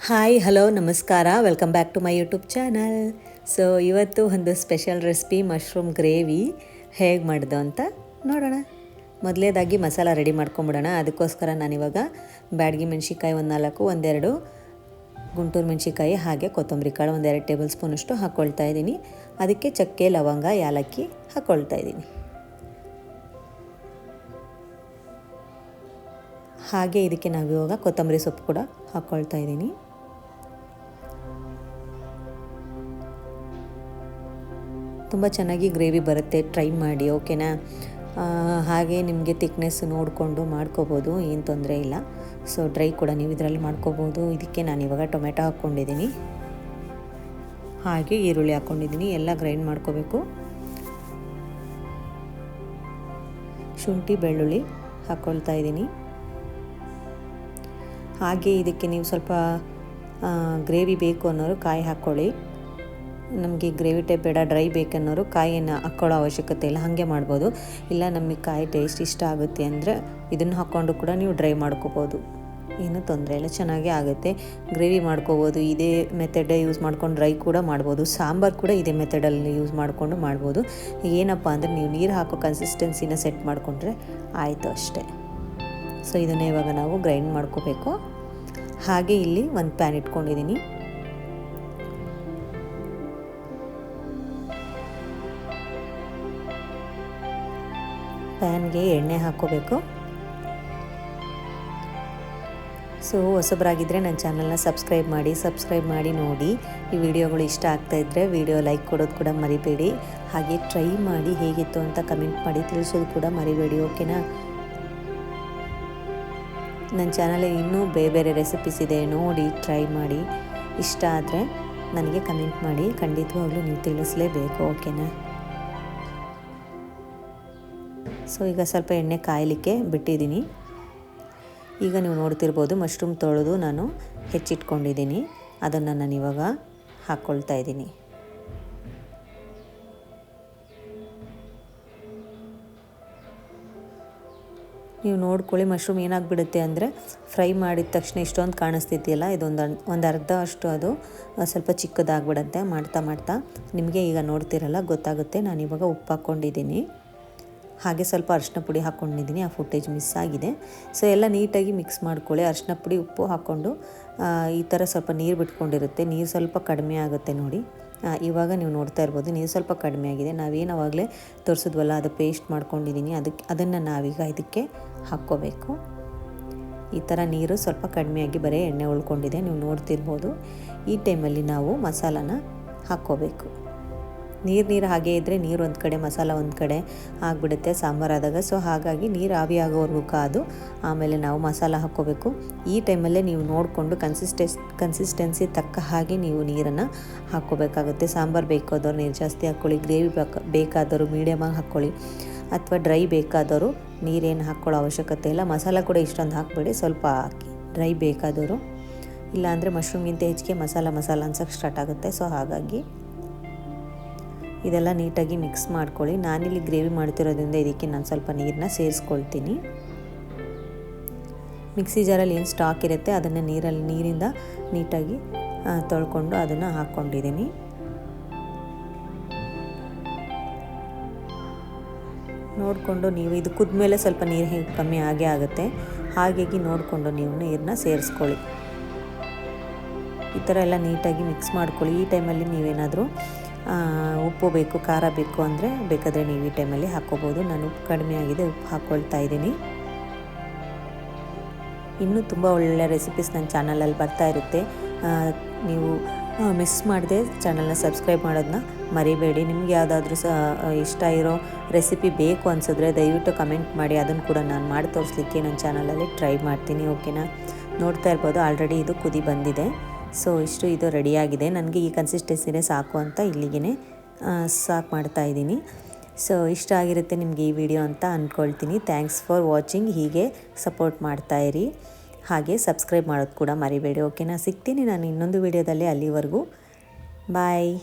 Hi hello ನಮಸ್ಕಾರ, welcome back to my YouTube channel. So ಇವತ್ತು ಒಂದು ಸ್ಪೆಷಲ್ ರೆಸಿಪಿ ಮಶ್ರೂಮ್ ಗ್ರೇವಿ ಹೇಗೆ ಮಾಡೋದು ಅಂತ ನೋಡೋಣ. ಮೊದಲೇದಾಗಿ ಮಸಾಲ ರೆಡಿ ಮಾಡ್ಕೊಂಬಿಡೋಣ. ಅದಕ್ಕೋಸ್ಕರ ನಾನಿವಾಗ ಬ್ಯಾಡಗಿ ಮೆಣಸಿನ್ಕಾಯಿ ಒಂದೆರಡು ಗುಂಟೂರು ಮೆಣಸಿನ್ಕಾಯಿ, ಹಾಗೆ ಕೊತ್ತಂಬರಿ ಕಾಳು 2 ಟೇಬಲ್ ಸ್ಪೂನಷ್ಟು ಹಾಕ್ಕೊಳ್ತಾ ಇದ್ದೀನಿ. ಅದಕ್ಕೆ ಚಕ್ಕೆ, ಲವಂಗ, ಯಾಲಕ್ಕಿ ಹಾಕ್ಕೊಳ್ತಾ ಇದ್ದೀನಿ. ಹಾಗೆ ಇದಕ್ಕೆ ನಾವಿವಾಗ ಕೊತ್ತಂಬರಿ ಸೊಪ್ಪು ಕೂಡ ಹಾಕ್ಕೊಳ್ತಾ ಇದ್ದೀನಿ. ತುಂಬ ಚೆನ್ನಾಗಿ ಗ್ರೇವಿ ಬರುತ್ತೆ, ಟ್ರೈ ಮಾಡಿ, ಓಕೆನಾ. ಹಾಗೆ ನಿಮಗೆ ತಿಕ್ನೆಸ್ ನೋಡಿಕೊಂಡು ಮಾಡ್ಕೋಬೋದು, ಏನು ತೊಂದರೆ ಇಲ್ಲ. ಸೊ ಡ್ರೈ ಕೂಡ ನೀವು ಇದರಲ್ಲಿ ಮಾಡ್ಕೋಬೋದು. ಇದಕ್ಕೆ ನಾನಿವಾಗ ಟೊಮೆಟೊ ಹಾಕ್ಕೊಂಡಿದ್ದೀನಿ, ಹಾಗೆ ಈರುಳ್ಳಿ ಹಾಕ್ಕೊಂಡಿದ್ದೀನಿ. ಎಲ್ಲ ಗ್ರೈಂಡ್ ಮಾಡ್ಕೋಬೇಕು. ಶುಂಠಿ, ಬೆಳ್ಳುಳ್ಳಿ ಹಾಕ್ಕೊಳ್ತಾ ಇದ್ದೀನಿ. ಹಾಗೆ ಇದಕ್ಕೆ ನೀವು ಸ್ವಲ್ಪ ಗ್ರೇವಿ ಬೇಕು ಅನ್ನೋರು ಕಾಯಿ ಹಾಕ್ಕೊಳ್ಳಿ. ನಮಗೆ ಗ್ರೇವಿ ಟೈಪ್ ಬೇಡ, ಡ್ರೈ ಬೇಕನ್ನೋರು ಕಾಯಿಯನ್ನು ಹಾಕ್ಕೊಳ್ಳೋ ಅವಶ್ಯಕತೆ ಇಲ್ಲ, ಹಾಗೆ ಮಾಡ್ಬೋದು. ಇಲ್ಲ ನಮಗೆ ಕಾಯಿ ಟೇಸ್ಟ್ ಇಷ್ಟ ಆಗುತ್ತೆ ಅಂದರೆ ಇದನ್ನು ಹಾಕ್ಕೊಂಡು ಕೂಡ ನೀವು ಡ್ರೈ ಮಾಡ್ಕೋಬೋದು, ಏನೂ ತೊಂದರೆ ಇಲ್ಲ, ಚೆನ್ನಾಗೇ ಆಗುತ್ತೆ. ಗ್ರೇವಿ ಮಾಡ್ಕೋಬೋದು, ಇದೇ ಮೆಥಡೇ ಯೂಸ್ ಮಾಡ್ಕೊಂಡು ಡ್ರೈ ಕೂಡ ಮಾಡ್ಬೋದು. ಸಾಂಬಾರು ಕೂಡ ಇದೇ ಮೆಥಡಲ್ಲಿ ಯೂಸ್ ಮಾಡಿಕೊಂಡು ಮಾಡ್ಬೋದು. ಏನಪ್ಪ ಅಂದರೆ ನೀವು ನೀರು ಹಾಕೋ ಕನ್ಸಿಸ್ಟೆನ್ಸಿನ ಸೆಟ್ ಮಾಡಿಕೊಂಡ್ರೆ ಆಯಿತು ಅಷ್ಟೇ. ಸೊ ಇದನ್ನೇ ಇವಾಗ ನಾವು ಗ್ರೈಂಡ್ ಮಾಡ್ಕೋಬೇಕು. ಹಾಗೆ ಇಲ್ಲಿ ಒಂದು ಪ್ಯಾನ್ ಇಟ್ಕೊಂಡಿದ್ದೀನಿ. ಪ್ಯಾನ್ಗೆ ಎಣ್ಣೆ ಹಾಕ್ಕೋಬೇಕು. ಸೊ ಹೊಸಬರಾಗಿದ್ದರೆ ನನ್ನ ಚಾನಲ್ನ ಸಬ್ಸ್ಕ್ರೈಬ್ ಮಾಡಿ ನೋಡಿ. ಈ ವಿಡಿಯೋಗಳು ಇಷ್ಟ ಆಗ್ತಾಯಿದ್ರೆ ವಿಡಿಯೋ ಲೈಕ್ ಕೊಡೋದು ಕೂಡ ಮರಿಬೇಡಿ. ಹಾಗೆ ಟ್ರೈ ಮಾಡಿ ಹೇಗಿತ್ತು ಅಂತ ಕಮೆಂಟ್ ಮಾಡಿ ತಿಳಿಸೋದು ಕೂಡ ಮರಿಬೇಡಿ, ಓಕೆನಾ. ನನ್ನ ಚಾನಲಲ್ಲಿ ಇನ್ನೂ ಬೇರೆ ರೆಸಿಪೀಸ್ ಇದೆ, ನೋಡಿ ಟ್ರೈ ಮಾಡಿ. ಇಷ್ಟ ಆದರೆ ನನಗೆ ಕಮೆಂಟ್ ಮಾಡಿ, ಖಂಡಿತವಾಗ್ಲೂ ನೀವು ತಿಳಿಸಲೇಬೇಕು, ಓಕೆನಾ. ಸೊ ಈಗ ಸ್ವಲ್ಪ ಎಣ್ಣೆ ಕಾಯಲಿಕ್ಕೆ ಬಿಟ್ಟಿದ್ದೀನಿ. ಈಗ ನೀವು ನೋಡ್ತಿರ್ಬೋದು ಮಶ್ರೂಮ್ ತೊಳೆದು ನಾನು ಹೆಚ್ಚಿಟ್ಕೊಂಡಿದ್ದೀನಿ, ಅದನ್ನು ನಾನು ಇವಾಗ ಹಾಕ್ಕೊಳ್ತಾ ಇದ್ದೀನಿ. ನೀವು ನೋಡ್ಕೊಳ್ಳಿ, ಮಶ್ರೂಮ್ ಏನಾಗ್ಬಿಡುತ್ತೆ ಅಂದರೆ ಫ್ರೈ ಮಾಡಿದ ತಕ್ಷಣ ಇಷ್ಟೊಂದು ಕಾಣಿಸ್ತಿದೆಯಲ್ಲ, ಒಂದು ಅರ್ಧ ಅಷ್ಟು ಅದು ಸ್ವಲ್ಪ ಚಿಕ್ಕದಾಗ್ಬಿಡುತ್ತೆ. ಮಾಡ್ತಾ ನಿಮಗೆ ಈಗ ನೋಡ್ತಿರಲ್ಲ ಗೊತ್ತಾಗುತ್ತೆ. ನಾನಿವಾಗ ಉಪ್ಪು ಹಾಕ್ಕೊಂಡಿದ್ದೀನಿ, ಹಾಗೆ ಸ್ವಲ್ಪ ಅರಿಶಿನ ಪುಡಿ ಹಾಕ್ಕೊಂಡಿದ್ದೀನಿ. ಆ ಫುಟೇಜ್ ಮಿಸ್ ಆಗಿದೆ. ಸೊ ಎಲ್ಲ ನೀಟಾಗಿ ಮಿಕ್ಸ್ ಮಾಡ್ಕೊಳ್ಳಿ. ಅರಿಶಿನ ಪುಡಿ, ಉಪ್ಪು ಹಾಕ್ಕೊಂಡು ಈ ಥರ ಸ್ವಲ್ಪ ನೀರು ಬಿಟ್ಕೊಂಡಿರುತ್ತೆ. ನೀರು ಸ್ವಲ್ಪ ಕಡಿಮೆ ಆಗುತ್ತೆ ನೋಡಿ. ಇವಾಗ ನೀವು ನೋಡ್ತಾ ಇರ್ಬೋದು ನೀರು ಸ್ವಲ್ಪ ಕಡಿಮೆ ಆಗಿದೆ. ನಾವೇನು ಆವಾಗಲೇ ತೋರಿಸಿದ್ವಲ್ಲ, ಅದು ಪೇಸ್ಟ್ ಮಾಡ್ಕೊಂಡಿದ್ದೀನಿ, ಅದನ್ನು ನಾವೀಗ ಇದಕ್ಕೆ ಹಾಕ್ಕೋಬೇಕು. ಈ ಥರ ನೀರು ಸ್ವಲ್ಪ ಕಡಿಮೆಯಾಗಿ ಬರೀ ಎಣ್ಣೆ ಉಳ್ಕೊಂಡಿದೆ, ನೀವು ನೋಡ್ತಿರ್ಬೋದು. ಈ ಟೈಮಲ್ಲಿ ನಾವು ಮಸಾಲಾನ ಹಾಕ್ಕೋಬೇಕು. ನೀರು ಹಾಗೆ ಇದ್ದರೆ ನೀರು ಒಂದು ಕಡೆ, ಮಸಾಲ ಒಂದು ಕಡೆ ಆಗಿಬಿಡುತ್ತೆ ಸಾಂಬಾರಾದಾಗ. ಸೊ ಹಾಗಾಗಿ ನೀರು ಆವಿ ಆಗೋವರೆಗೂ ಕಾದು ಆಮೇಲೆ ನಾವು ಮಸಾಲ ಹಾಕ್ಕೋಬೇಕು. ಈ ಟೈಮಲ್ಲೇ ನೀವು ನೋಡಿಕೊಂಡು ಕನ್ಸಿಸ್ಟೆನ್ಸಿ ತಕ್ಕ ಹಾಗೆ ನೀವು ನೀರನ್ನು ಹಾಕ್ಕೋಬೇಕಾಗುತ್ತೆ. ಸಾಂಬಾರು ಬೇಕಾದವರು ನೀರು ಜಾಸ್ತಿ ಹಾಕ್ಕೊಳ್ಳಿ, ಗ್ರೇವಿ ಬೇಕಾದವರು ಮೀಡಿಯಮಾಗಿ ಹಾಕ್ಕೊಳ್ಳಿ, ಅಥವಾ ಡ್ರೈ ಬೇಕಾದವರು ನೀರೇನು ಹಾಕ್ಕೊಳ್ಳೋ ಅವಶ್ಯಕತೆ ಇಲ್ಲ. ಮಸಾಲ ಕೂಡ ಇಷ್ಟೊಂದು ಹಾಕಬೇಡಿ, ಸ್ವಲ್ಪ ಹಾಕಿ ಡ್ರೈ ಬೇಕಾದವರು. ಇಲ್ಲಾಂದರೆ ಮಶ್ರೂಮ್ಗಿಂತ ಹೆಚ್ಚಿಗೆ ಮಸಾಲ ಅನ್ಸೋಕ್ಕೆ ಸ್ಟಾರ್ಟ್ ಆಗುತ್ತೆ. ಸೊ ಹಾಗಾಗಿ ಇದೆಲ್ಲ ನೀಟಾಗಿ ಮಿಕ್ಸ್ ಮಾಡ್ಕೊಳ್ಳಿ. ನಾನಿಲ್ಲಿ ಗ್ರೇವಿ ಮಾಡ್ತಿರೋದ್ರಿಂದ ಇದಕ್ಕೆ ನಾನು ಸ್ವಲ್ಪ ನೀರನ್ನ ಸೇರಿಸ್ಕೊಳ್ತೀನಿ. ಮಿಕ್ಸಿ ಜಾರಲ್ಲಿ ಏನು ಸ್ಟಾಕ್ ಇರುತ್ತೆ ಅದನ್ನು ನೀರಿಂದ ನೀಟಾಗಿ ತೊಳ್ಕೊಂಡು ಅದನ್ನು ಹಾಕ್ಕೊಂಡಿದ್ದೀನಿ. ನೋಡಿಕೊಂಡು ನೀವು ಇದು ಕುದ್ಮೇಲೆ ಸ್ವಲ್ಪ ನೀರು ಕಮ್ಮಿ ಆಗೇ ಆಗುತ್ತೆ, ಹಾಗಾಗಿ ನೋಡಿಕೊಂಡು ನೀವು ನೀರನ್ನ ಸೇರಿಸ್ಕೊಳ್ಳಿ. ಈ ಥರ ಎಲ್ಲ ನೀಟಾಗಿ ಮಿಕ್ಸ್ ಮಾಡ್ಕೊಳ್ಳಿ. ಈ ಟೈಮಲ್ಲಿ ನೀವೇನಾದರೂ ಉಪ್ಪು ಬೇಕು, ಖಾರ ಬೇಕು ಅಂದರೆ ಬೇಕಾದರೆ ನೀವು ಈ ಟೈಮಲ್ಲಿ ಹಾಕ್ಕೋಬೋದು. ನಾನು ಉಪ್ಪು ಕಡಿಮೆ ಆಗಿದೆ, ಉಪ್ಪು ಹಾಕ್ಕೊಳ್ತಾ ಇದ್ದೀನಿ. ಇನ್ನೂ ತುಂಬ ಒಳ್ಳೆಯ ರೆಸಿಪೀಸ್ ನನ್ನ ಚಾನಲಲ್ಲಿ ಬರ್ತಾ ಇರುತ್ತೆ. ನೀವು ಮಿಸ್ ಮಾಡದೆ ಚಾನಲ್ನ ಸಬ್ಸ್ಕ್ರೈಬ್ ಮಾಡೋದನ್ನ ಮರಿಬೇಡಿ. ನಿಮ್ಗೆ ಯಾವುದಾದ್ರೂ ಇಷ್ಟ ಇರೋ ರೆಸಿಪಿ ಬೇಕು ಅನಿಸಿದ್ರೆ ದಯವಿಟ್ಟು ಕಮೆಂಟ್ ಮಾಡಿ, ಅದನ್ನು ಕೂಡ ನಾನು ಮಾಡಿ ತೋರಿಸ್ಲಿಕ್ಕೆ ನನ್ನ ಚಾನಲಲ್ಲಿ ಟ್ರೈ ಮಾಡ್ತೀನಿ, ಓಕೆನಾ. ನೋಡ್ತಾ ಇರ್ಬೋದು ಆಲ್ರೆಡಿ ಇದು ಕುದಿ ಬಂದಿದೆ. ಸೊ ಇದು ರೆಡಿಯಾಗಿದೆ. ನನಗೆ ಈ ಕನ್ಸಿಸ್ಟೆನ್ಸಿನೇ ಸಾಕು ಅಂತ ಇಲ್ಲಿಗೆ ಸಾಕು ಮಾಡ್ತಾಯಿದ್ದೀನಿ. ಸೊ ಇಷ್ಟ ಆಗಿರುತ್ತೆ ನಿಮಗೆ ಈ ವಿಡಿಯೋ ಅಂತ ಅಂದ್ಕೊಳ್ತೀನಿ. Thanks for watching. ಹೀಗೆ ಸಪೋರ್ಟ್ ಮಾಡ್ತಾಯಿರಿ, ಹಾಗೆ ಸಬ್ಸ್ಕ್ರೈಬ್ ಮಾಡೋದು ಕೂಡ ಮರಿಬೇಡಿ, ಓಕೆನಾ. ಸಿಗ್ತೀನಿ ನಾನು ಇನ್ನೊಂದು ವಿಡಿಯೋದಲ್ಲಿ. ಅಲ್ಲಿವರೆಗೂ ಬಾಯ್.